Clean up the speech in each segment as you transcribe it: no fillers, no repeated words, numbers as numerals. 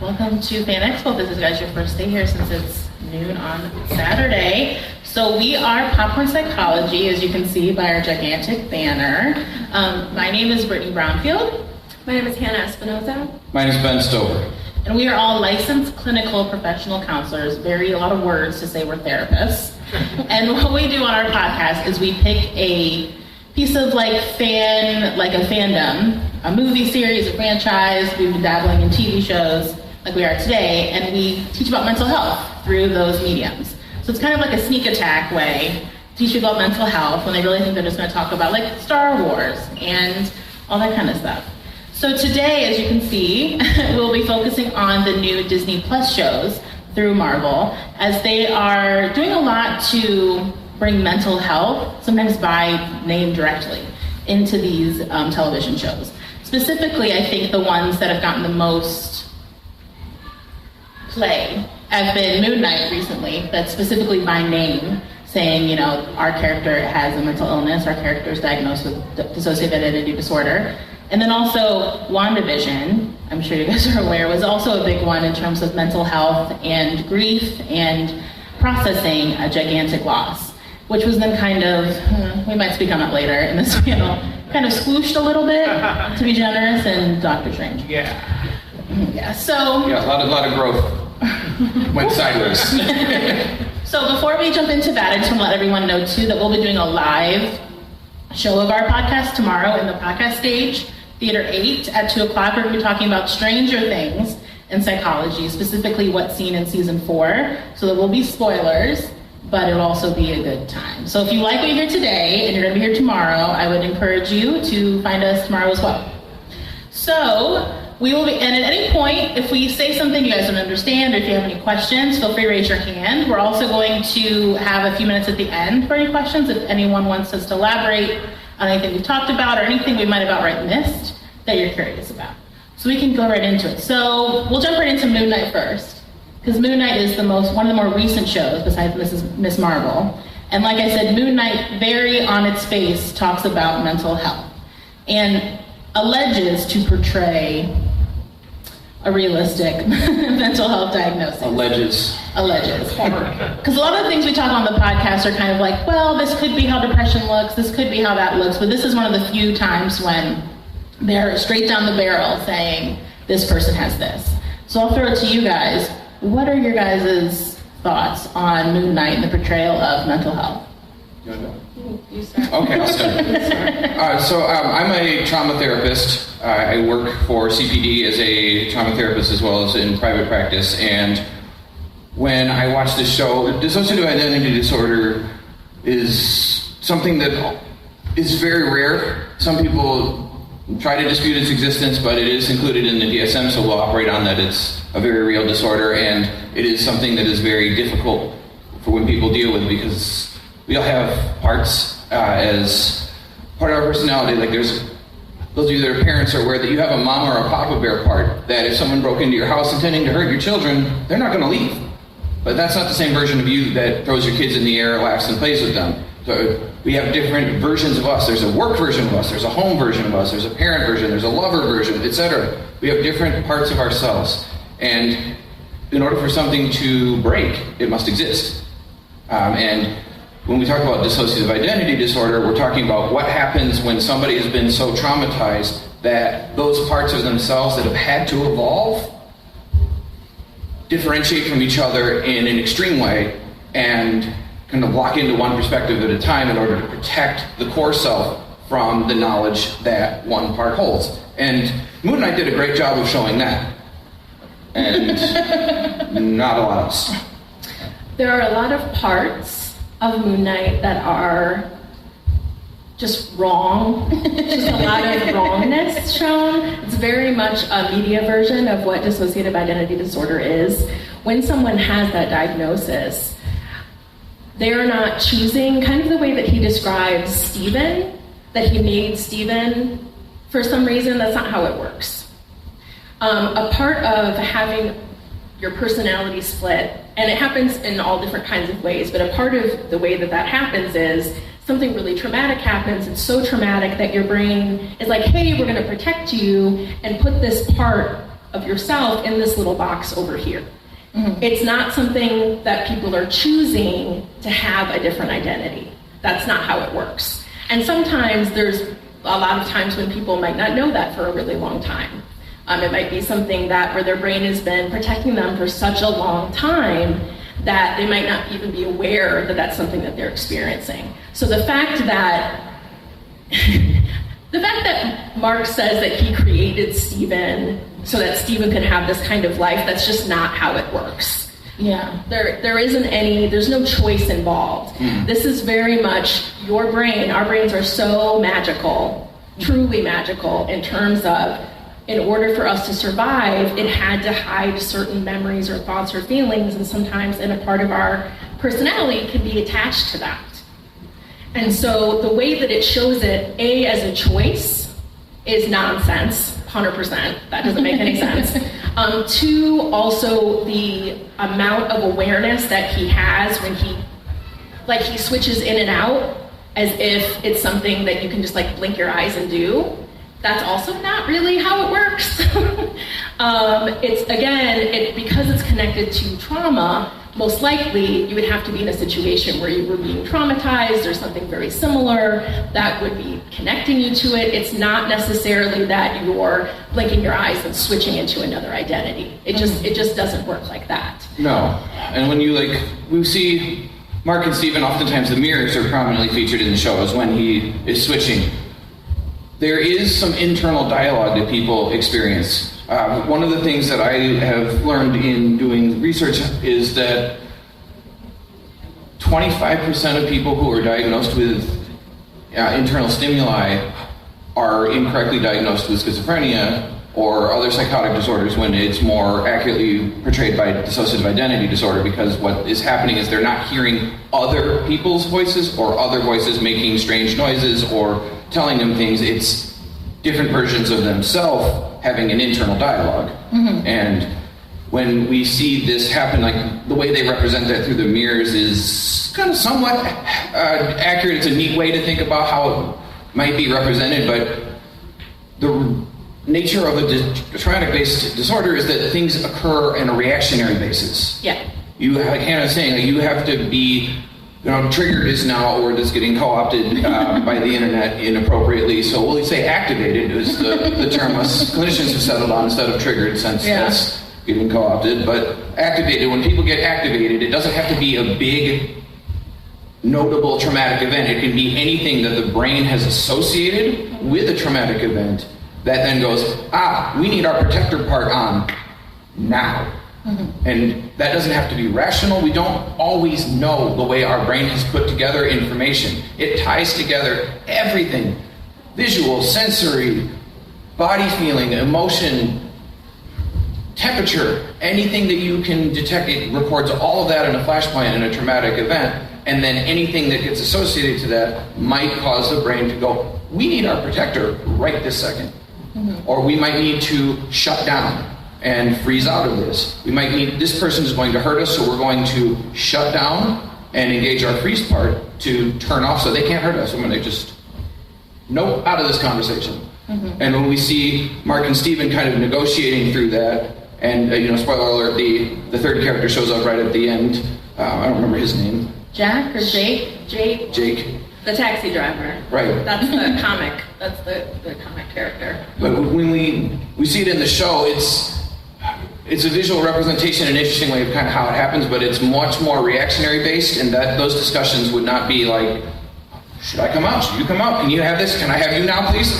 Welcome to Fan Expo. This is guys your first day here since it's noon on Saturday. So we are Popcorn Psychology, as you can see by our gigantic banner. My name is Brittany Brownfield. My name is Hannah Espinoza. My name is Ben Stover. And we are all licensed clinical professional counselors. A lot of words to say we're therapists. And what we do on our podcast is we pick a piece of a fandom, a movie series, a franchise. We've been dabbling in TV shows like we are today, and we teach about mental health through those mediums. So it's kind of like a sneak attack way to teach people about mental health when they really think they're just going to talk about Star Wars and all that kind of stuff. So today, as you can see, we'll be focusing on the new Disney Plus shows through Marvel, as they are doing a lot to bring mental health, sometimes by name directly, into these television shows. Specifically, I think the ones that have gotten the most play have been Moon Knight recently, that's specifically by name, saying, our character has a mental illness, our character is diagnosed with dissociative identity disorder. And then also WandaVision, I'm sure you guys are aware, was also a big one in terms of mental health and grief and processing a gigantic loss, which was then kind of, we might speak on that later in this panel, kind of squooshed a little bit, to be generous, in Doctor Strange. Yeah, so... Yeah, a lot of growth went sideways. So before we jump into that, I just want to let everyone know, too, that we'll be doing a live show of our podcast tomorrow in the podcast stage, Theater 8 at 2 o'clock. We're going to be talking about Stranger Things and psychology, specifically what's seen in season 4. So there will be spoilers, but it'll also be a good time. So if you like what you hear today and you're going to be here tomorrow, I would encourage you to find us tomorrow as well. So we will be, and at any point, if we say something you guys don't understand or if you have any questions, feel free to raise your hand. We're also going to have a few minutes at the end for any questions if anyone wants us to elaborate on anything we've talked about or anything we might have outright missed that you're curious about. So we can go right into it. So we'll jump right into Moon Knight first, because Moon Knight is one of the more recent shows besides Miss Marvel. And like I said, Moon Knight, very on its face, talks about mental health and alleges to portray a realistic mental health diagnosis. Alleges. Because a lot of the things we talk on the podcast are kind of like, well, this could be how depression looks, this could be how that looks, but this is one of the few times when they're straight down the barrel saying, this person has this. So I'll throw it to you guys. What are your guys' thoughts on Moon Knight and the portrayal of mental health? You start. Okay, I'll start. So I'm a trauma therapist. I work for CPD as a trauma therapist as well as in private practice. And when I watch this show, dissociative identity disorder is something that is very rare. Some people try to dispute its existence, but it is included in the DSM, so we'll operate on that. It's a very real disorder, and it is something that is very difficult for when people deal with, because we all have parts as part of our personality. There's those of you that are parents are aware that you have a mama or a papa bear part, that if someone broke into your house intending to hurt your children, they're not going to leave. But that's not the same version of you that throws your kids in the air, laughs, and plays with them. So we have different versions of us. There's a work version of us, there's a home version of us, there's a parent version, there's a lover version, etc. We have different parts of ourselves. And in order for something to break, it must exist. And when we talk about dissociative identity disorder, we're talking about what happens when somebody has been so traumatized that those parts of themselves that have had to evolve differentiate from each other in an extreme way and kind of lock into one perspective at a time in order to protect the core self from the knowledge that one part holds. And Moon Knight did a great job of showing that. And not a lot else. There are a lot of parts of Moon Knight that are just wrong. Just a lot of wrongness shown. It's very much a media version of what dissociative identity disorder is. When someone has that diagnosis, they're not choosing, kind of the way that he describes Stephen, that he made Stephen for some reason. That's not how it works. A part of having your personality split, and it happens in all different kinds of ways, but a part of the way that that happens is something really traumatic happens. It's so traumatic that your brain is like, hey, we're going to protect you and put this part of yourself in this little box over here. It's not something that people are choosing to have a different identity. That's not how it works. And sometimes there's a lot of times when people might not know that for a really long time. It might be something that where their brain has been protecting them for such a long time that they might not even be aware that that's something that they're experiencing. So the fact that Mark says that he created Stephen so that Stephen could have this kind of life, that's just not how it works. Yeah. There isn't any, there's no choice involved. This is very much your brain. Our brains are so magical, truly magical, in terms of, in order for us to survive, it had to hide certain memories or thoughts or feelings, and sometimes in a part of our personality can be attached to that. And so the way that it shows it, A, as a choice, is nonsense, 100%. That doesn't make any sense. Two, also the amount of awareness that he has when he switches in and out as if it's something that you can just like blink your eyes and do. That's also not really how it works. Because it's connected to trauma, most likely you would have to be in a situation where you were being traumatized or something very similar that would be connecting you to it. It's not necessarily that you're blinking your eyes and switching into another identity. It just doesn't work like that. No. And when we see Mark and Stephen, oftentimes the mirrors are prominently featured in the shows when he is switching. There is some internal dialogue that people experience. One of the things that I have learned in doing research is that 25% of people who are diagnosed with internal stimuli are incorrectly diagnosed with schizophrenia or other psychotic disorders when it's more accurately portrayed by dissociative identity disorder, because what is happening is they're not hearing other people's voices or other voices making strange noises or telling them things. It's different versions of themselves having an internal dialogue. And when we see this happen, like the way they represent that through the mirrors is kind of somewhat accurate. It's a neat way to think about how it might be represented, but the nature of a traumatic-based disorder is that things occur on a reactionary basis. Yeah. Like Hannah was saying, you have to be, triggered is now a word that's getting co-opted by the internet inappropriately. So we'll say activated is the term us clinicians have settled on instead of triggered, since that's getting co-opted. But activated, when people get activated, it doesn't have to be a big, notable traumatic event. It can be anything that the brain has associated with a traumatic event that then goes, we need our protector part on now. And that doesn't have to be rational. We don't always know the way our brain has put together information. It ties together everything: visual, sensory, body feeling, emotion, temperature, anything that you can detect. It records all of that in a flash point in a traumatic event. And then anything that gets associated to that might cause the brain to go, we need our protector right this second. Or we might need to shut down and freeze out of this. We might need, this person is going to hurt us, so we're going to shut down and engage our freeze part to turn off so they can't hurt us. I'm going to just, nope, out of this conversation. And when we see Mark and Stephen kind of negotiating through that, and spoiler alert, the third character shows up right at the end. I don't remember his name. Jack or Jake? Jake. The taxi driver. Right. That's the comic. That's the comic character. But when we see it in the show, it's a visual representation, an interesting way of kind of how it happens, but it's much more reactionary based, and that those discussions would not be like, should I come out? Should you come out? Can you have this? Can I have you now, please?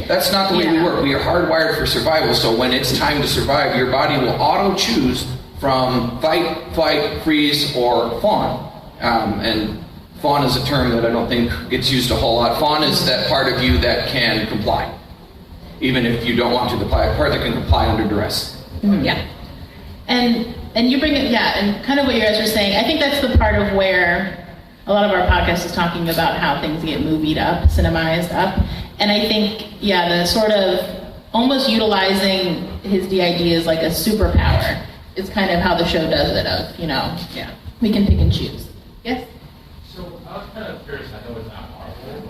That's not the way we work. We are hardwired for survival, so when it's time to survive, your body will auto-choose from fight, flight, freeze, or fawn. And fawn is a term that I don't think gets used a whole lot. Fawn is that part of you that can comply, even if you don't want to. The part that can comply under duress. Yeah. And you bring it, and kind of what you guys were saying, I think that's the part of where a lot of our podcast is talking about how things get movied up, cinemized up. And I think, the sort of almost utilizing his DID as like a superpower is kind of how the show does it, we can pick and choose. Yes? So I was kind of curious, I know it's not Marvel,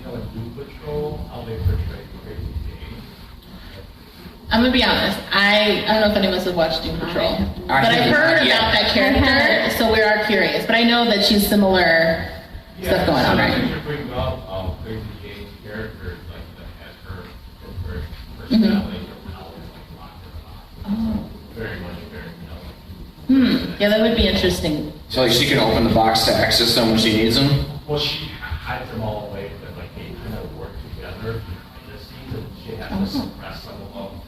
but in Doom Patrol, how they portray Crazy I'm gonna be honest. I don't know if any of us have watched Doom Patrol, but I've heard about that character, so we are curious. But I know that she's similar stuff going on, right? You're bringing up crazy gay characters like that has her personality, her powers like locked in a box. Very much very Yeah, that would be interesting. So like she can open the box to access them when she needs them? Well, she hides them all away, but like they kind of work together behind the scenes, and she has to suppress some of them.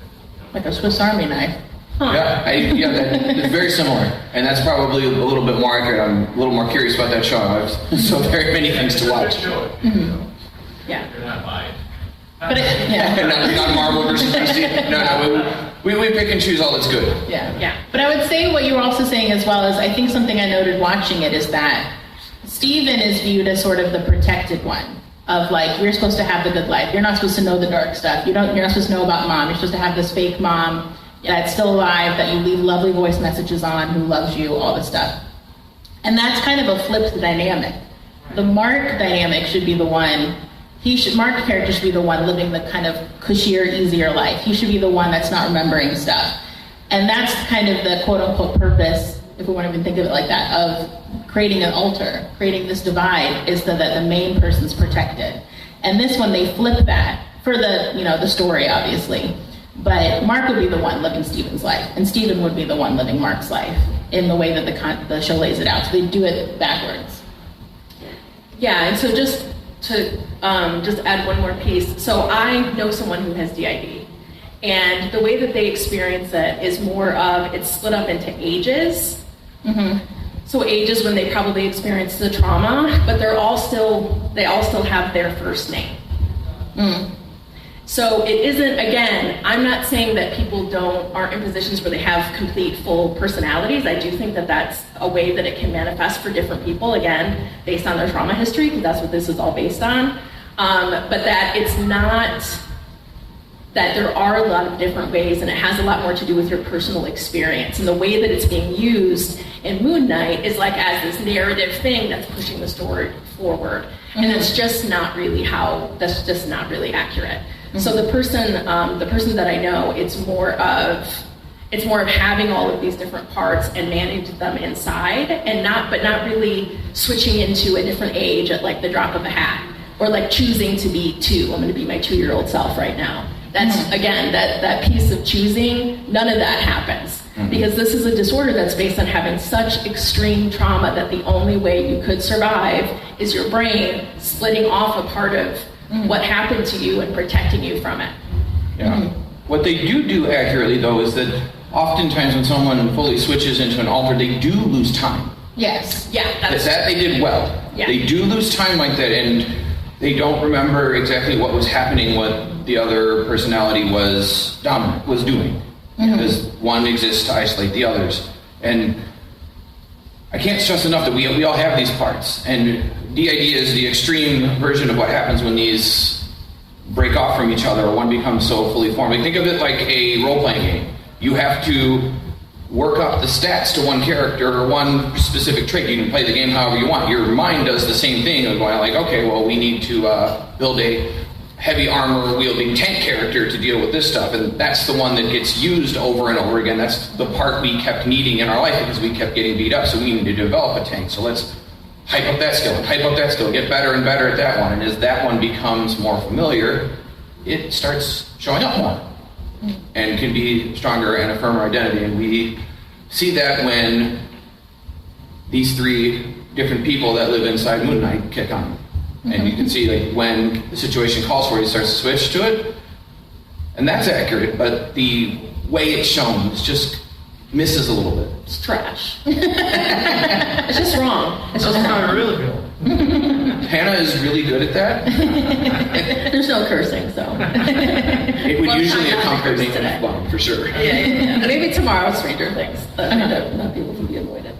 Like a Swiss Army knife. Huh. It's very similar, and that's probably a little bit more accurate. I'm a little more curious about that show. I have so very many things to watch. Yeah. You're not buying. But not Marvel versus DC. No, we pick and choose all that's good. Yeah. But I would say what you were also saying as well is I think something I noted watching it is that Steven is viewed as sort of the protected one. Of like, you're supposed to have the good life. You're not supposed to know the dark stuff. You're not supposed to know about mom. You're supposed to have this fake mom that's still alive, that you leave lovely voice messages on, who loves you, all this stuff. And that's kind of a flipped dynamic. The Mark dynamic should be the one, Mark's character should be the one living the kind of cushier, easier life. He should be the one that's not remembering stuff. And that's kind of the quote unquote purpose, if we want to even think of it like that, of creating an altar, creating this divide, is so that the main person's protected. And this one, they flip that for the story, obviously. But Mark would be the one living Steven's life, and Steven would be the one living Mark's life in the way that the show lays it out. So they do it backwards. Yeah, and so just to add one more piece. So I know someone who has DID. And the way that they experience it is more of, it's split up into ages. So ages when they probably experienced the trauma, but they all still have their first name. So it isn't, again, I'm not saying that people aren't in positions where they have complete, full personalities. I do think that that's a way that it can manifest for different people, again, based on their trauma history, because that's what this is all based on. But that it's not, that there are a lot of different ways, and it has a lot more to do with your personal experience. And the way that it's being used in Moon Knight is like as this narrative thing that's pushing the story forward. And it's just not really that's just not really accurate. So the person that I know, it's more of having all of these different parts and managing them inside, but not really switching into a different age at like the drop of a hat, or like choosing to be 2. I'm going to be my 2-year-old self right now. That's again that piece of choosing. None of that happens because this is a disorder that's based on having such extreme trauma that the only way you could survive is your brain splitting off a part of what happened to you and protecting you from it. Yeah. What they do accurately, though, is that oftentimes when someone fully switches into an alter, they do lose time. Yes. Yeah. That they did well. Yeah. They do lose time like that, and they don't remember exactly what was happening, what the other personality was doing. Because one exists to isolate the others. And I can't stress enough that we all have these parts. And DID is the extreme version of what happens when these break off from each other or one becomes so fully formed. Like, think of it like a role-playing game. You have to work up the stats to one character or one specific trait. You can play the game however you want. Your mind does the same thing of going like, okay, well, we need to build a heavy armor wielding tank character to deal with this stuff, and that's the one that gets used over and over again. That's the part we kept needing in our life because we kept getting beat up, so we needed to develop a tank. So let's hype up that skill, get better and better at that one, and as that one becomes more familiar, it starts showing up more and can be stronger and a firmer identity. And we see that when these 3 different people that live inside Moon Knight kick on. And you can see like when the situation calls for it, he starts to switch to it. And that's accurate, but the way it's shown just misses a little bit. It's trash. It's just wrong. It's just how I really feel. Hannah is really good at that. There's no cursing, so. It would usually accompany today. F-bomb, for sure. Yeah. Maybe tomorrow, Stranger Things. Not people can be avoided.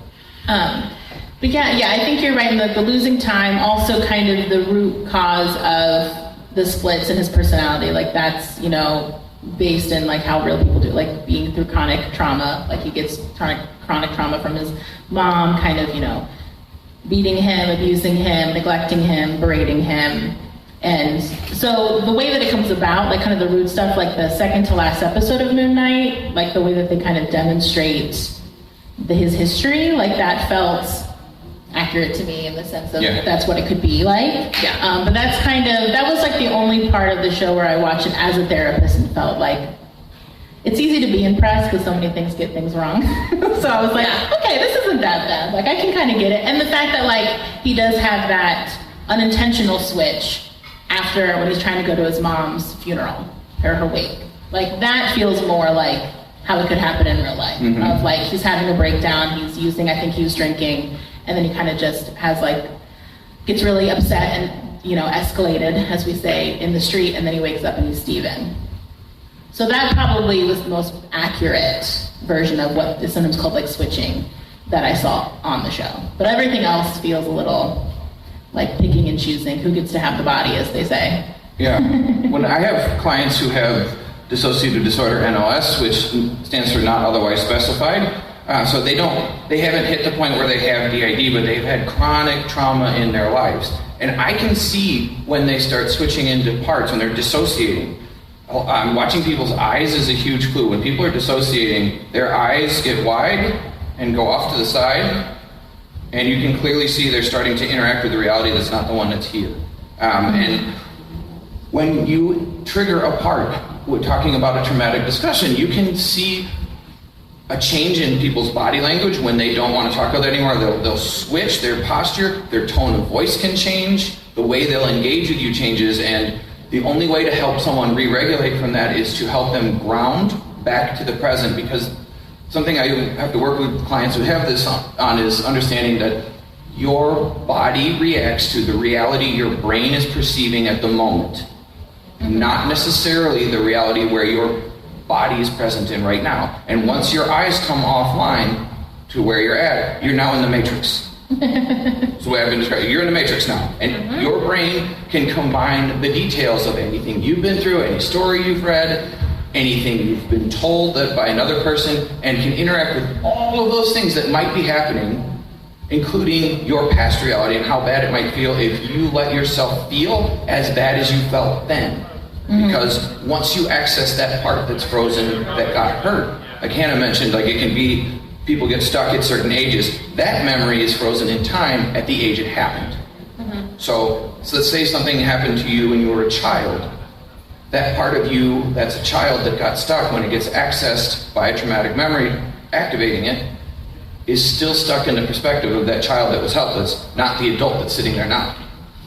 But yeah, I think you're right. The losing time, also kind of the root cause of the splits in his personality. Like that's, based in like how real people do, like being through chronic trauma. Like he gets chronic trauma from his mom, kind of, beating him, abusing him, neglecting him, berating him. And so the way that it comes about, like kind of the root stuff, like the second to last episode of Moon Knight, like the way that they kind of demonstrate his history, like that felt accurate to me in the sense of that's what it could be like. But that was like the only part of the show where I watched it as a therapist and felt like it's easy to be impressed because so many things get things wrong. So I was like, okay, this isn't that bad. Like I can kind of get it. And the fact that like he does have that unintentional switch after when he's trying to go to his mom's funeral or her wake, like that feels more like how it could happen in real life. Of like he's having a breakdown, he's using, I think he was drinking, and then he kind of just has like gets really upset and escalated, as we say, in the street, and then he wakes up and he's Steven. So that probably was the most accurate version of what is sometimes called like switching that I saw on the show. But everything else feels a little like picking and choosing who gets to have the body, as they say. Yeah. When I have clients who have dissociative disorder, NOS, which stands for not otherwise specified, so they haven't hit the point where they have DID, but they've had chronic trauma in their lives. And I can see when they start switching into parts, when they're dissociating. Watching people's eyes is a huge clue. When people are dissociating, their eyes get wide and go off to the side, and you can clearly see they're starting to interact with the reality that's not the one that's here. And when you trigger a part, we're talking about a traumatic discussion, you can see a change in people's body language when they don't want to talk about it anymore. They'll switch, their posture, their tone of voice can change, the way they'll engage with you changes, and the only way to help someone re-regulate from that is to help them ground back to the present, because something I have to work with clients who have this on is understanding that your body reacts to the reality your brain is perceiving at the moment, not necessarily the reality where your body is present in right now. And once your eyes come offline to where you're at, you're now in the matrix. That's the way I've been describing. You're in the matrix now, and your brain can combine the details of anything you've been through, any story you've read, anything you've been told that by another person, and can interact with all of those things that might be happening, including your past reality and how bad it might feel if you let yourself feel as bad as you felt then. Because once you access that part that's frozen, that got hurt, like Hannah mentioned, like it can be people get stuck at certain ages. That memory is frozen in time at the age it happened. So let's say something happened to you when you were a child. That part of you that's a child that got stuck, when it gets accessed by a traumatic memory, activating it, is still stuck in the perspective of that child that was helpless, not the adult that's sitting there now,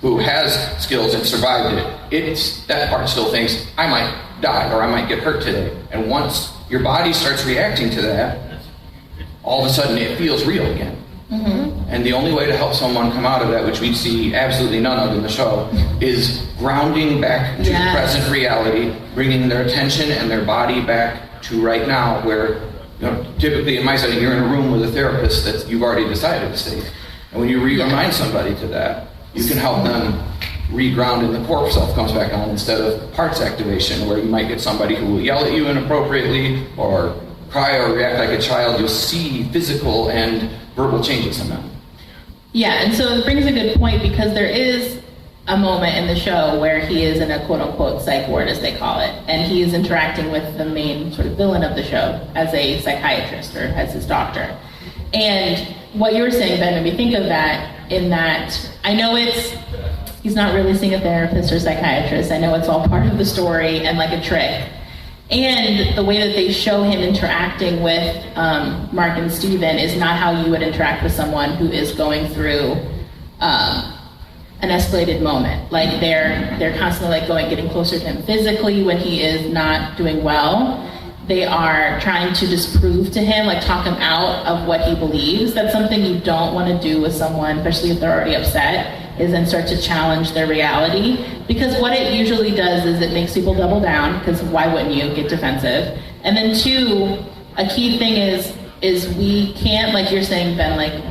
who has skills and survived it. That part still thinks, I might die or I might get hurt today. And once your body starts reacting to that, all of a sudden it feels real again. And the only way to help someone come out of that, which we see absolutely none of in the show, is grounding back to present reality, bringing their attention and their body back to right now, where typically in my setting, you're in a room with a therapist that you've already decided to stay. And when you remind somebody to that, you can help them reground, and the core self comes back on instead of parts activation, where you might get somebody who will yell at you inappropriately or cry or react like a child. You'll see physical and verbal changes in them. Yeah, and so it brings a good point, because there is a moment in the show where he is in a quote-unquote psych ward, as they call it, and he is interacting with the main sort of villain of the show as a psychiatrist, or as his doctor. And what you were saying, Ben, made me think of that, in that I know he's not really seeing a therapist or psychiatrist. I know it's all part of the story and like a trick. And the way that they show him interacting with Mark and Steven is not how you would interact with someone who is going through an escalated moment. Like they're constantly like getting closer to him physically when he is not doing well. They are trying to disprove to him, like talk him out of what he believes. That's something you don't want to do with someone, especially if they're already upset, is then start to challenge their reality. Because what it usually does is it makes people double down, because why wouldn't you get defensive? And then two, a key thing is we can't, like you're saying, Ben, like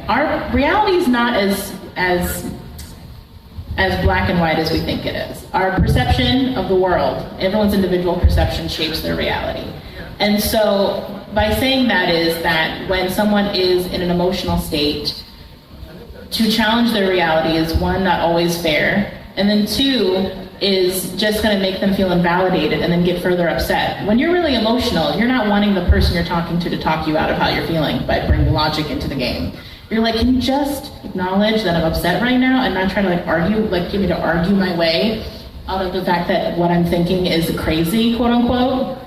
our reality is not as black and white as we think it is. Our perception of the world, everyone's individual perception shapes their reality. And so by saying that is that when someone is in an emotional state, to challenge their reality is, one, not always fair, And then 2 is just going to make them feel invalidated and then get further upset. When you're really emotional, you're not wanting the person you're talking to talk you out of how you're feeling by bringing logic into the game. You're like, can you just acknowledge that I'm upset right now and not try to like argue, like get me to argue my way out of the fact that what I'm thinking is crazy, quote unquote,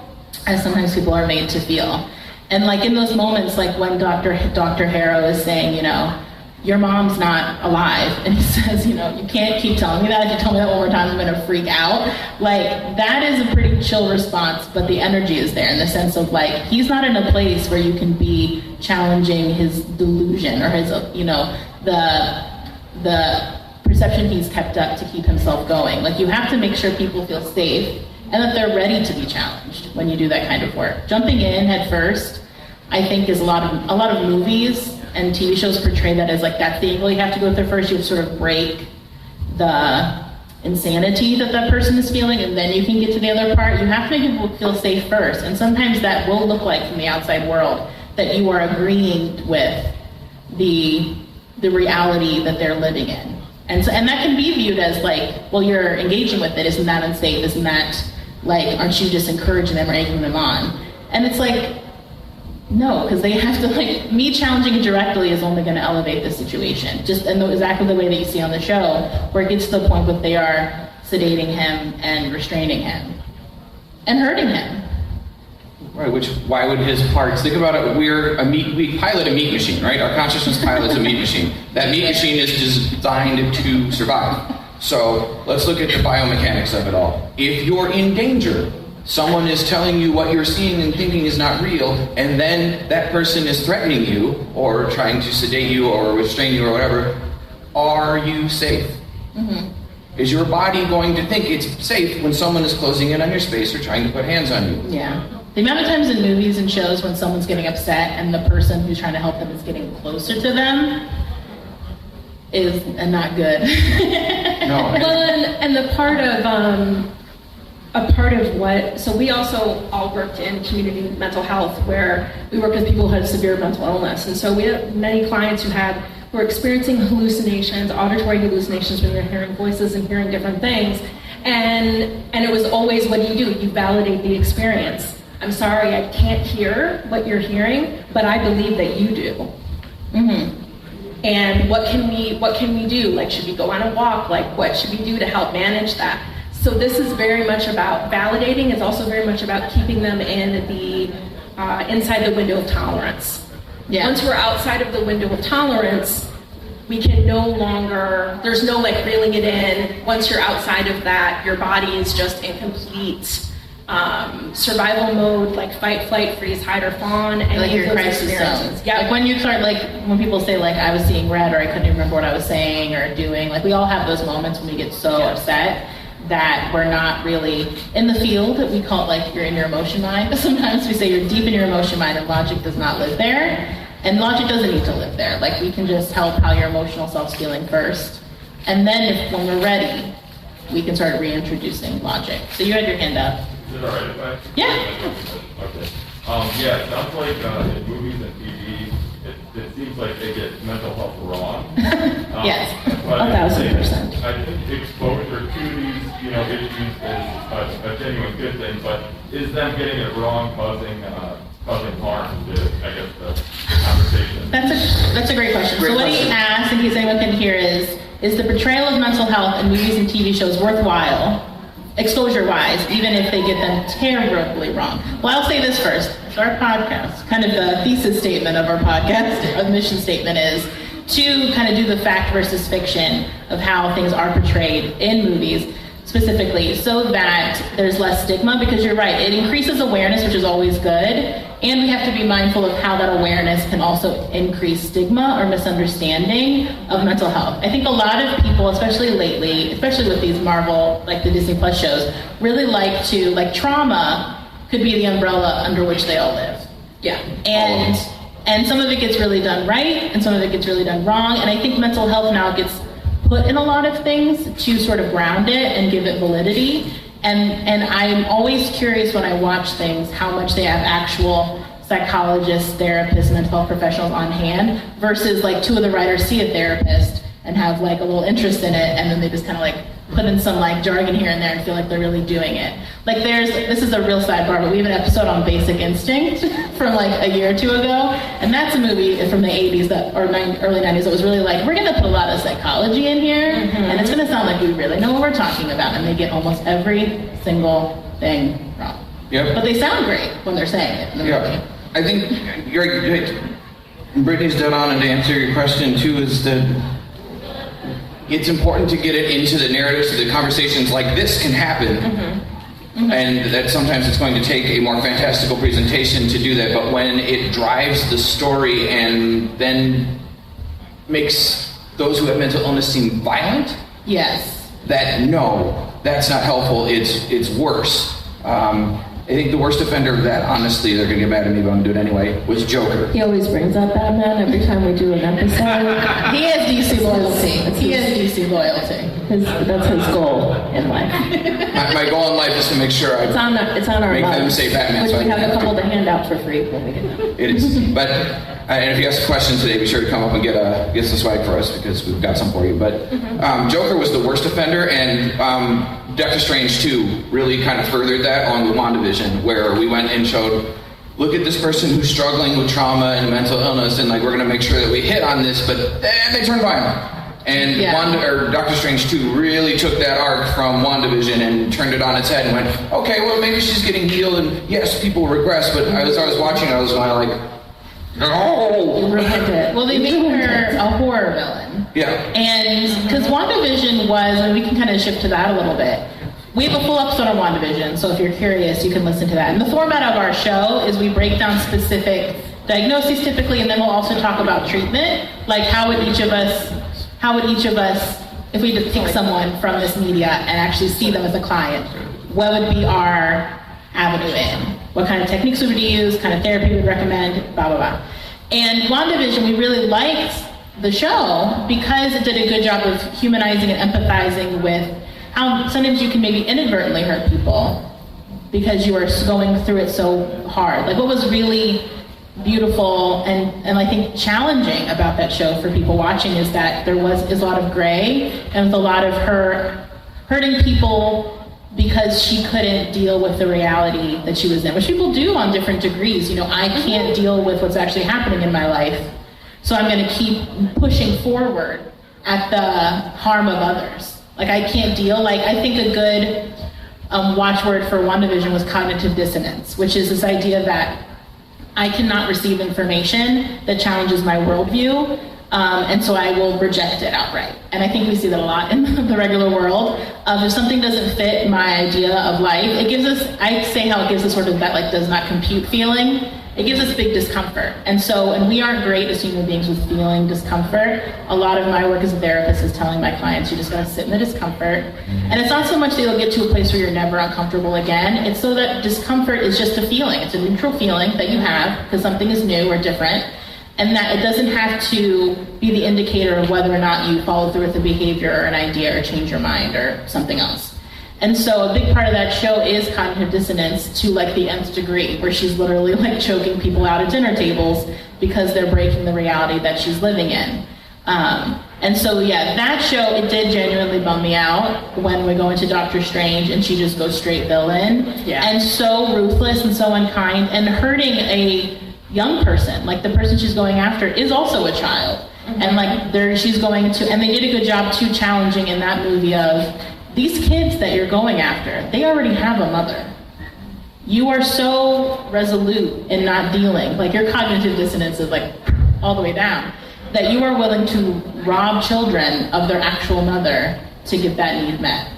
as sometimes people are made to feel. And like in those moments, like when Dr. Harrow is saying, you know, your mom's not alive, and he says, you know, you can't keep telling me that. If you tell me that one more time, I'm gonna freak out. Like, that is a pretty chill response, but the energy is there in the sense of like, he's not in a place where you can be challenging his delusion or his, you know, the perception he's kept up to keep himself going. Like, you have to make sure people feel safe and that they're ready to be challenged when you do that kind of work. Jumping in head first, I think, is a lot of movies and TV shows portray that as like that's the angle you have to go through first. You sort of break the insanity that person is feeling, and then you can get to the other part. You have to make people feel safe first, and sometimes that will look like from the outside world that you are agreeing with the reality that they're living in, and that can be viewed as like, well, you're engaging with it. Isn't that unsafe? Isn't that like, aren't you just encouraging them or egging them on? And it's like, no, because they have to, like, me challenging it directly is only going to elevate the situation. Just in exactly the way that you see on the show, where it gets to the point that they are sedating him and restraining him and hurting him. Right, why would his parts, think about it, we pilot a meat machine, right? Our consciousness pilots a meat machine. That meat machine is designed to survive. So let's look at the biomechanics of it all. If you're in danger, someone is telling you what you're seeing and thinking is not real, and then that person is threatening you or trying to sedate you or restrain you or whatever, are you safe? Mm-hmm. Is your body going to think it's safe when someone is closing in on your space or trying to put hands on you? Yeah. The amount of times in movies and shows when someone's getting upset and the person who's trying to help them is getting closer to them is not good. No. Well, and the part of a part of what, so we also all worked in community mental health where we work with people who had severe mental illness. And so we had many clients who were experiencing hallucinations, auditory hallucinations when they're hearing voices and hearing different things. And it was always, what do? You validate the experience. I'm sorry, I can't hear what you're hearing, but I believe that you do. Mm-hmm. And what can we do? Like, should we go on a walk? Like, what should we do to help manage that? So this is very much about validating. It's also very much about keeping them in the inside the window of tolerance. Yeah. Once we're outside of the window of tolerance, we can no longer, there's no like reeling it in. Once you're outside of that, your body is just in complete survival mode, like fight, flight, freeze, hide, or fawn. And like your crisis zone. Yeah. Like when you start, like when people say like I was seeing red or I couldn't even remember what I was saying or doing, like we all have those moments when we get so upset that we're not really in the field. We call it like you're in your emotion mind. But sometimes we say you're deep in your emotion mind and logic does not live there. And logic doesn't need to live there. Like we can just help how your emotional self's feeling first. And then when we're ready, we can start reintroducing logic. So you had your hand up. Is it all right if I? Yeah. Okay. Yeah, it sounds like in movies and TV, it seems like they get mental health wrong. Yes, but 1,000%. I think exposure to these, issues is a genuine good thing, but is them getting it wrong causing harm to, I guess, the conversation? That's a great question. So what he asked, in case anyone can hear, is the portrayal of mental health in movies and TV shows worthwhile, exposure-wise, even if they get them terribly wrong? Well, I'll say this first. It's our podcast. Kind of the thesis statement of our podcast, our mission statement is to kind of do the fact versus fiction of how things are portrayed in movies, specifically, so that there's less stigma, because you're right, it increases awareness, which is always good, and we have to be mindful of how that awareness can also increase stigma or misunderstanding of mental health. I think a lot of people, especially lately, especially with these Marvel, like the Disney Plus shows, really like to, like trauma could be the umbrella under which they all live. Yeah. And some of it gets really done right, and some of it gets really done wrong, and I think mental health now gets put in a lot of things to sort of ground it and give it validity. And I'm always curious when I watch things how much they have actual psychologists, therapists, mental health professionals on hand versus like two of the writers see a therapist and have like a little interest in it, and then they just kind of like put in some like jargon here and there and feel like they're really doing it. Like this is a real sidebar, but we have an episode on Basic Instinct from like a year or two ago, and that's a movie from the 80s early 90s that was really like, we're gonna put a lot of psychology in here, and it's gonna sound like we really know what we're talking about, and they get almost every single thing wrong. Yep. But they sound great when they're saying it in the movie. I think you're right. Brittany's dead on, and to answer your question too, is that it's important to get it into the narrative so that conversations like this can happen. And that sometimes it's going to take a more fantastical presentation to do that, but when it drives the story and then makes those who have mental illness seem violent, yes, that's not helpful, it's worse. I think the worst offender of that, honestly, they're going to get mad at me, but I'm going to do it anyway, was Joker. He always brings up Batman every time we do an episode. He has DC loyalty. He has DC loyalty. That's his goal in life. My goal in life is to make sure I it's on our make mugs, them say Batman. which So we have a couple to hand out for free when we get them. It is. But, and if you ask a question today, be sure to come up and get some swag for us, because we've got some for you. But Joker was the worst offender, and Doctor Strange 2 really kind of furthered that on WandaVision, where we went and showed, look at this person who's struggling with trauma and mental illness, and like we're going to make sure that we hit on this, but then they turn violent. And Doctor Strange 2 really took that arc from WandaVision and turned it on its head and went, okay, well maybe she's getting healed, and yes, people regress, but as I was watching, I was kind of like, no. Well, they made her a horror villain. Yeah. And because WandaVision was, and we can kind of shift to that a little bit. We have a full episode on WandaVision, so if you're curious, you can listen to that. And the format of our show is we break down specific diagnoses typically, and then we'll also talk about treatment. Like how would each of us, if we just pick someone from this media and actually see them as a client, what would be our avenue in? What kind of techniques would we use, kind of therapy we would recommend, blah, blah, blah. And WandaVision, we really liked the show because it did a good job of humanizing and empathizing with how sometimes you can maybe inadvertently hurt people because you are going through it so hard. Like what was really beautiful and I think challenging about that show for people watching is that is a lot of gray and with a lot of her hurting people because she couldn't deal with the reality that she was in, which people do on different degrees. You know, I can't deal with what's actually happening in my life, so I'm going to keep pushing forward at the harm of others. Like I can't deal, like I think a good watchword for WandaVision was cognitive dissonance, which is this idea that I cannot receive information that challenges my worldview, and so I will reject it outright. And I think we see that a lot in the regular world. If something doesn't fit my idea of life, it gives us, I say how it gives us sort of that like does not compute feeling. It gives us big discomfort. And we aren't great as human beings with feeling discomfort. A lot of my work as a therapist is telling my clients, you just gotta sit in the discomfort. And it's not so much that you'll get to a place where you're never uncomfortable again. It's so that discomfort is just a feeling. It's a neutral feeling that you have because something is new or different. And that it doesn't have to be the indicator of whether or not you follow through with a behavior or an idea or change your mind or something else. And so a big part of that show is cognitive dissonance to like the nth degree, where she's literally like choking people out at dinner tables because they're breaking the reality that she's living in. And so that show, it did genuinely bum me out when we go into Doctor Strange and she just goes straight villain. Yeah. And so ruthless and so unkind and hurting a young person. Like the person she's going after is also a child. And like she's going to, and they did a good job too challenging in that movie of, these kids that you're going after, they already have a mother. You are so resolute in not dealing, like your cognitive dissonance is like all the way down, that you are willing to rob children of their actual mother to get that need met.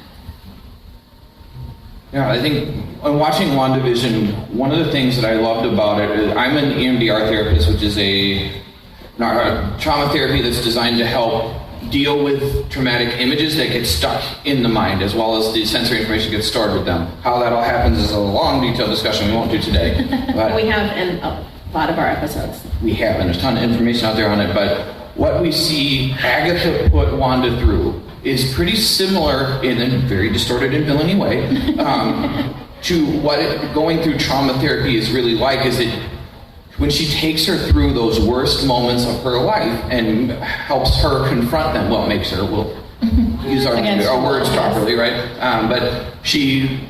Yeah, I think when watching WandaVision, one of the things that I loved about it is I'm an EMDR therapist, which is a trauma therapy that's designed to help deal with traumatic images that get stuck in the mind, as well as the sensory information gets stored with them. How that all happens is a long, detailed discussion we won't do today. But we have in a lot of our episodes. We have, and there's a ton of information out there on it, but what we see Agatha put Wanda through is pretty similar, in a very distorted and villainy way, to what going through trauma therapy is really like, is it when she takes her through those worst moments of her life and helps her confront them, makes her, we'll use our words properly, right? But she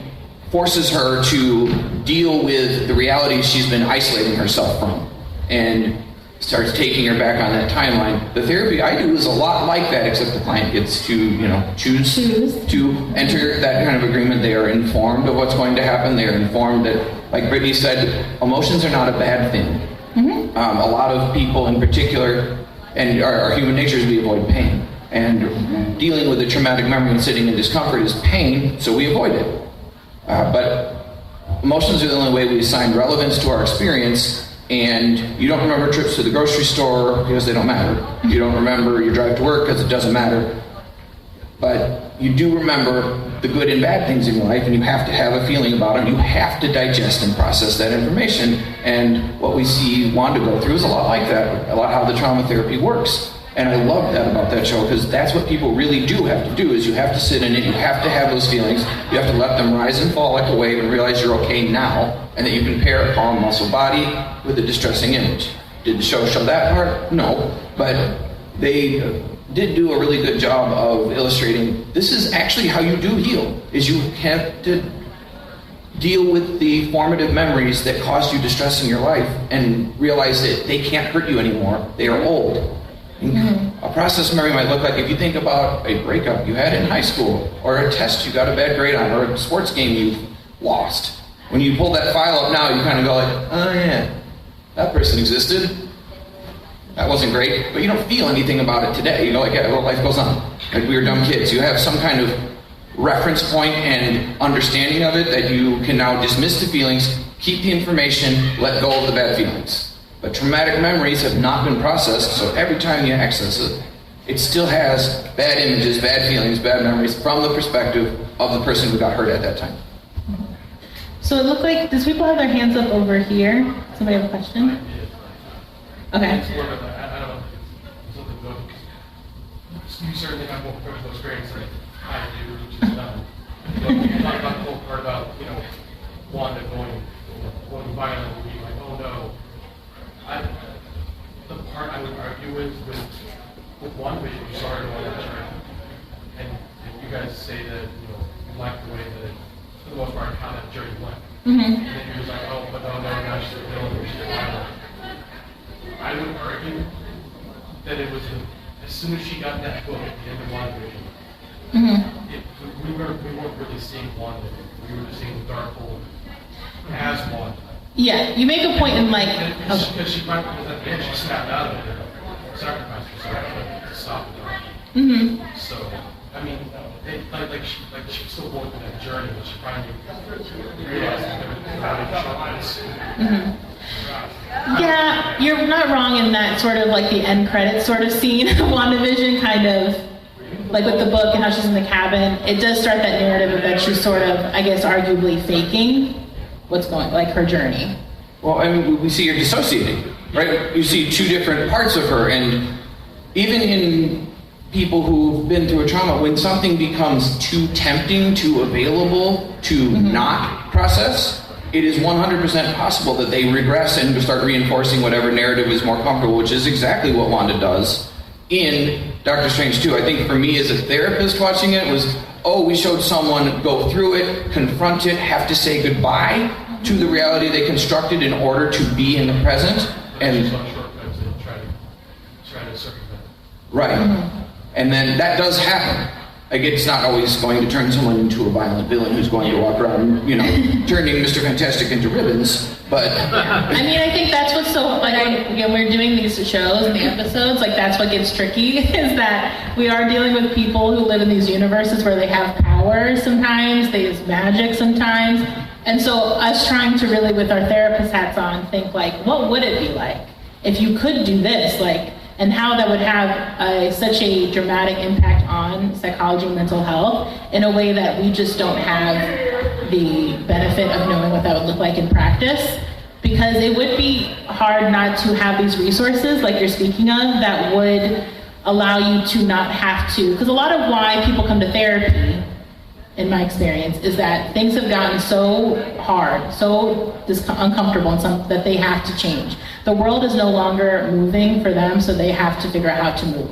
forces her to deal with the reality she's been isolating herself from, and starts taking her back on that timeline. The therapy I do is a lot like that, except the client gets to, choose to enter that kind of agreement. They are informed of what's going to happen. They are informed that, like Brittany said, emotions are not a bad thing. A lot of people in particular, and our human nature is we avoid pain. And dealing with a traumatic memory and sitting in discomfort is pain, so we avoid it. But emotions are the only way we assign relevance to our experience. And you don't remember trips to the grocery store because they don't matter. You don't remember your drive to work because it doesn't matter. But you do remember the good and bad things in your life, and you have to have a feeling about them. You have to digest and process that information. And what we see Wanda go through is a lot like that, a lot how the trauma therapy works. And I love that about that show, because that's what people really do have to do, is you have to sit in it, you have to have those feelings, you have to let them rise and fall like a wave and realize you're okay now, and that you can pair a calm muscle body with a distressing image. Did the show that part? No. But they did do a really good job of illustrating this is actually how you do heal, is you have to deal with the formative memories that caused you distress in your life and realize that they can't hurt you anymore. They are old. A process memory might look like if you think about a breakup you had in high school, or a test you got a bad grade on, or a sports game you lost. When you pull that file up now, you kind of go like, oh yeah, that person existed. That wasn't great, but you don't feel anything about it today. You go like, yeah, well, life goes on. Like we were dumb kids. You have some kind of reference point and understanding of it that you can now dismiss the feelings, keep the information, let go of the bad feelings. But traumatic memories have not been processed, so every time you access it, it still has bad images, bad feelings, bad memories from the perspective of the person who got hurt at that time. So it looked like, does people have their hands up over here? Somebody have a question? Okay. I don't know. You certainly have more personal experience than I do, which is you talk about the whole part about, Wanda going violent and being like, oh no. The part I would argue with one vision, sorry to want to and if you guys say that, you like the way that it, for the most part, how that journey went. And then you're just like, oh, but no, now she's a villain, she's violent. I would argue that it was, as soon as she got that book at the end of one vision, we weren't really seeing Wanda. We were just seeing the dark hole as Wanda. Yeah, you make a point in like... Because she might, because at the end she snapped out of it and sacrificed herself to stop it. So, I mean, she's still going through that journey, but she finally realized that there was shortcuts. Yeah, you're not wrong in that sort of like the end credits sort of scene of WandaVision, kind of like with the book and how she's in the cabin. It does start that narrative of that she's sort of, I guess, arguably faking what's going, like her journey. Well, I mean, we see her dissociating, right? You see two different parts of her, and even in people who've been through a trauma, when something becomes too tempting, too available to not process, it is 100% possible that they regress and start reinforcing whatever narrative is more comfortable, which is exactly what Wanda does in Doctor Strange 2. I think for me as a therapist watching it was, we showed someone go through it, confront it, have to say goodbye to the reality they constructed in order to be in the present. And shortcuts and try to circumvent. Right. And then that does happen. Like, it's not always going to turn someone into a violent villain who's going to walk around, turning Mr. Fantastic into ribbons. But I mean, I think that's what's so, like, when we're doing these shows and the episodes, like, that's what gets tricky, is that we are dealing with people who live in these universes where they have power sometimes, they use magic sometimes. And so us trying to really, with our therapist hats on, think, like, what would it be like if you could do this? Like, and how that would have such a dramatic impact on psychology and mental health in a way that we just don't have the benefit of knowing what that would look like in practice. Because it would be hard not to have these resources, like you're speaking of, that would allow you to not have to, because a lot of why people come to therapy, in my experience, is that things have gotten so hard, so uncomfortable, and that they have to change. The world is no longer moving for them, so they have to figure out how to move.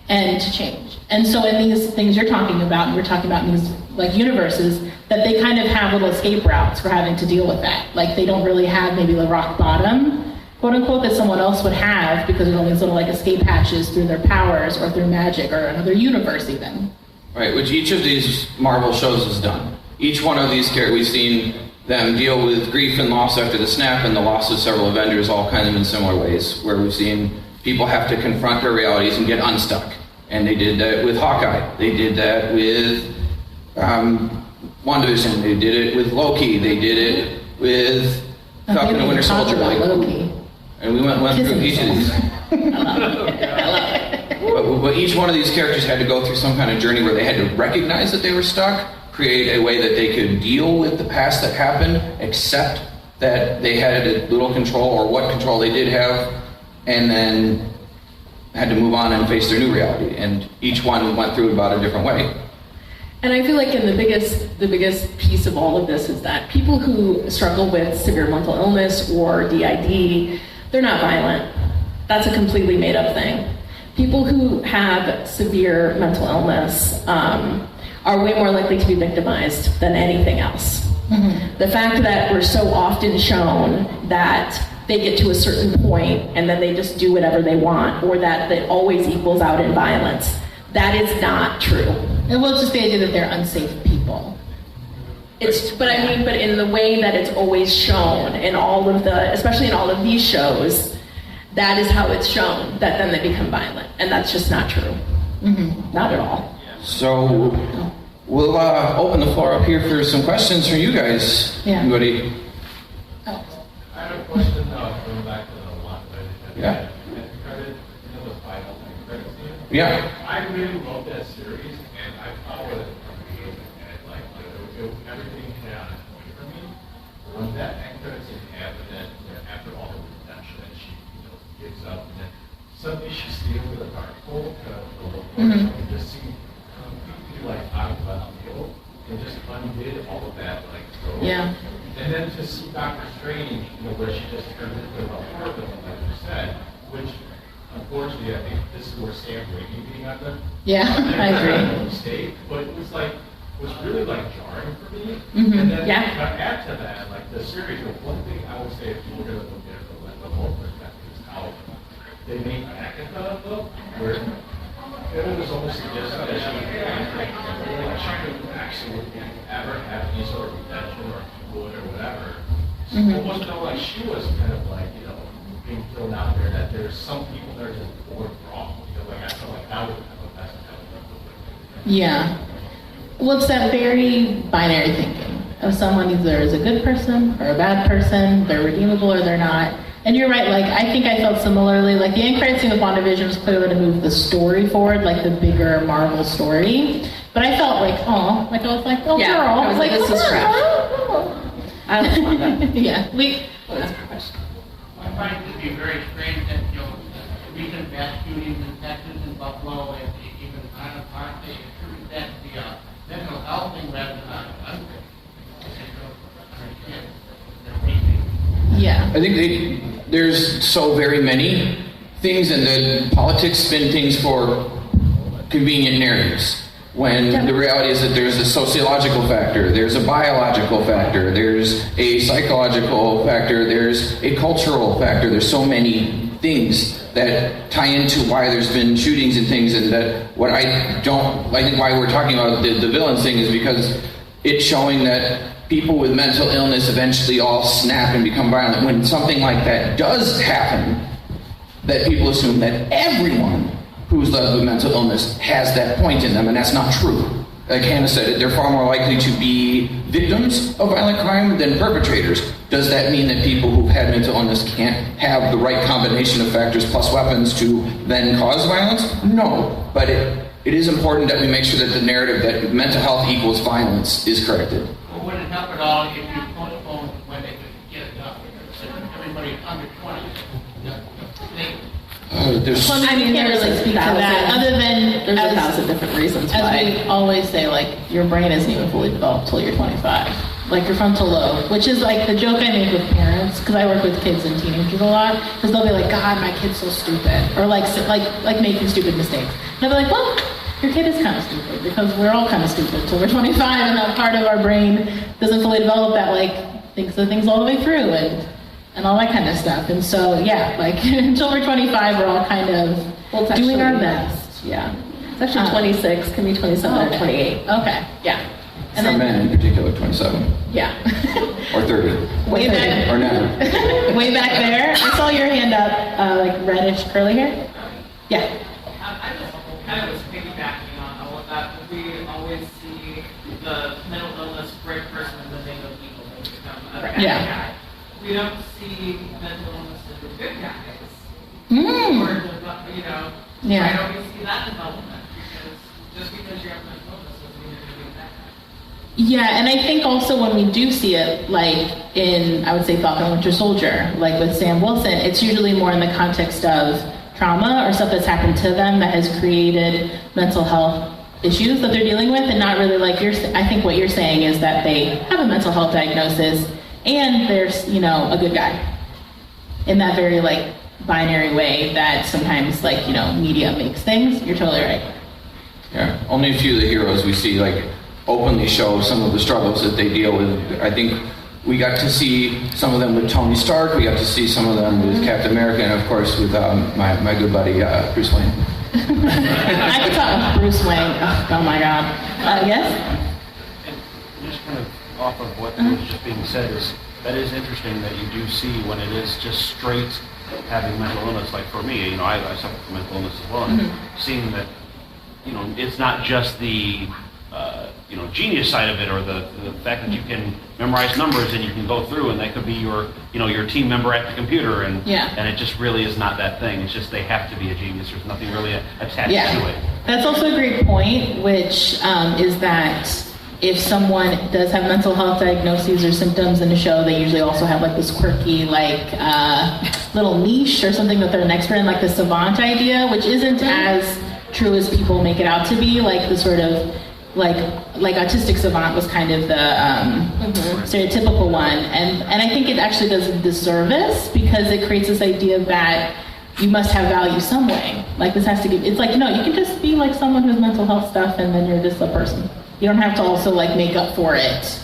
and to change. And so in these things you're talking about, and we're talking about in these like universes, that they kind of have little escape routes for having to deal with that. Like they don't really have maybe the rock bottom, quote unquote, that someone else would have, because there's all these little like escape hatches through their powers or through magic or another universe even. Right, which each of these Marvel shows has done. Each one of these characters, we've seen them deal with grief and loss after the snap and the loss of several Avengers, all kind of in similar ways, where we've seen people have to confront their realities and get unstuck. And they did that with Hawkeye. They did that with WandaVision. They did it with Loki. They did it with Falcon and Winter Soldier. Loki. And we went through each of these. I love it. But each one of these characters had to go through some kind of journey where they had to recognize that they were stuck, create a way that they could deal with the past that happened, accept that they had a little control or what control they did have, and then had to move on and face their new reality. And each one went through it about a different way. And I feel like the biggest piece of all of this is that people who struggle with severe mental illness or DID, they're not violent. That's a completely made up thing. People who have severe mental illness are way more likely to be victimized than anything else. Mm-hmm. The fact that we're so often shown that they get to a certain point and then they just do whatever they want, or that it always equals out in violence, that is not true. And well, it's just the idea that they're unsafe people. But in the way that it's always shown in all of especially in all of these shows, that is how it's shown, that then they become violent. And that's just not true. Mm-hmm. Not at all. So we'll open the floor up here for some questions from you guys. Yeah. Anybody? Oh. I have a question going back to the one. Yeah. The final credit scene. Yeah. I really love that series, and I followed it from beginning to end. Like everything hit on a point for me. When that end credit scene happened, and after all the redemption, and she gives up, and then suddenly she's stealing the article to the local, and just seemed completely like out of left field, and just undid all of that story. Yeah. And then to see Doctor Strange, where she just turned into a horror villain, like you said, which unfortunately I think this is where Sam Raimi being on the I agree. mistake, but it was really jarring for me. Mm-hmm. And then Yeah. to add to that, the series, the one thing I would say if you were going to look at it from the whole perspective is how they made Agatha look, where it was almost suggested that she couldn't actually ever have any sort of redemption or good or whatever. So almost felt like she was kind of being thrown out there that there's some people that are just born wrong. I felt like that would have a best Yeah. Well, it's that very binary thinking of someone either is a good person or a bad person, they're redeemable or they're not. And you're right, I think I felt similarly. The end credit scene with WandaVision was clearly to move the story forward, the bigger Marvel story. But I felt I was like, oh, Yeah, girl. I was like, this is trash. I love Wanda. Yeah. I find it to be very strange that, recent mass shootings in Texas and Buffalo and even Highland Park, they attribute that to the mental health thing rather than gun Yeah. I think there's so very many things, and the politics spin things for convenient narratives. When the reality is that there's a sociological factor, there's a biological factor, there's a psychological factor, there's a cultural factor. There's so many things that tie into why there's been shootings and things, and that I think why we're talking about the villains thing is because it's showing that people with mental illness eventually all snap and become violent. When something like that does happen, that people assume that everyone who's lived with mental illness has that point in them, and that's not true. Like Hannah said, they're far more likely to be victims of violent crime than perpetrators. Does that mean that people who've had mental illness can't have the right combination of factors plus weapons to then cause violence? No, but it is important that we make sure that the narrative that mental health equals violence is corrected. Well, would it help at all if you postponed when they could get it done? So everybody under 20, I can't really speak to that, other than there's 1,000 different reasons as why. we always say, your brain isn't even fully developed till you're 25. like your frontal lobe, which is like the joke I make with parents, because I work with kids and teenagers a lot, because they'll be like, God, my kid's so stupid, or like making stupid mistakes. And I'll be like, well, your kid is kind of stupid, because we're all kind of stupid till we're 25, and that part of our brain doesn't fully develop that like thinks of things all the way through and all that kind of stuff. And so yeah, like until we're 25, we're all kind of doing our best. Yeah. It's actually 26, can be 27 or 28. Okay. Yeah. And for men in particular, 27. Yeah. Or 30. Way back. Or never. Way back there. I saw your hand up, like reddish curly hair. Yeah. I just kind of was piggybacking on all of that. We always see the mental illness great person in the name of evil. They become a bad guy. We don't see mental illness as the good guys. Or why don't we see that development? Because just because you have mental illness doesn't mean you're doing that. Yeah, and I think also when we do see it, like in, I would say, Falcon and Winter Soldier, like with Sam Wilson, it's usually more in the context of trauma or stuff that's happened to them that has created mental health issues that they're dealing with, and not really like I think what you're saying is that they have a mental health diagnosis and there's, a good guy in that very like binary way that sometimes like, media makes things. You're totally right. Yeah, only a few of the heroes we see like openly show some of the struggles that they deal with. I think we got to see some of them with Tony Stark, we got to see some of them with Captain America, and of course with my good buddy Bruce Wayne. I could talk about Bruce Wayne. Oh my God. Yes? And just kind of off of what was just being said that is interesting that you do see when it is just straight having mental illness. Like for me, I suffer from mental illness as well, and seeing that, it's not just the genius side of it, or the fact that you can memorize numbers and you can go through and that could be your team member at the computer, and it just really is not that thing. It's just they have to be a genius. There's nothing really attached to it. That's also a great point, which is that if someone does have mental health diagnoses or symptoms in the show, they usually also have like this quirky little niche or something that they're an expert in, like the savant idea, which isn't as true as people make it out to be. Like the sort of like autistic savant was kind of the stereotypical one, and I think it actually does a disservice because it creates this idea that you must have value some way. Like this has to give. It's like, no, you can just be like someone who has mental health stuff, and then you're just a person. You don't have to also like make up for it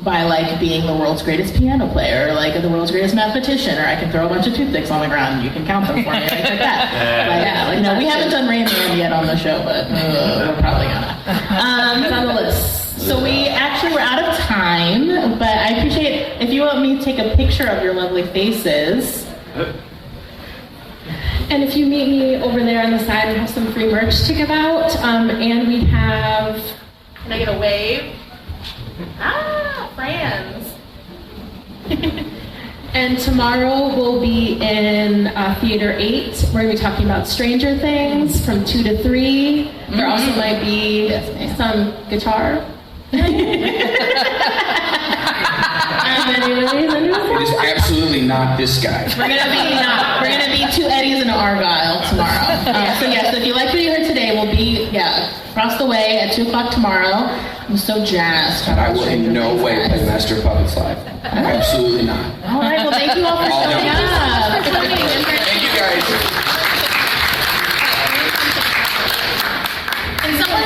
by like being the world's greatest piano player, or like the world's greatest mathematician, or I can throw a bunch of toothpicks on the ground and you can count them for me, like that. We haven't done Rain Man yet on the show, but we're probably gonna. It's on the list. So we're out of time, but I appreciate if you want me to take a picture of your lovely faces. And if you meet me over there on the side, we have some free merch to give out, and we have. Can I get a wave? Friends. And tomorrow we'll be in Theater 8. We're going to be talking about Stranger Things from 2 to 3. There also might be some guitar. It is absolutely not this guy. We're gonna be two Eddies in Argyle tomorrow. So if you like what you heard today, we'll be across the way at 2:00 tomorrow. I'm so jazzed. I will in no way play Master of Puppets live. Absolutely not. All right. Well, thank you all for showing up. Thank you guys. And someone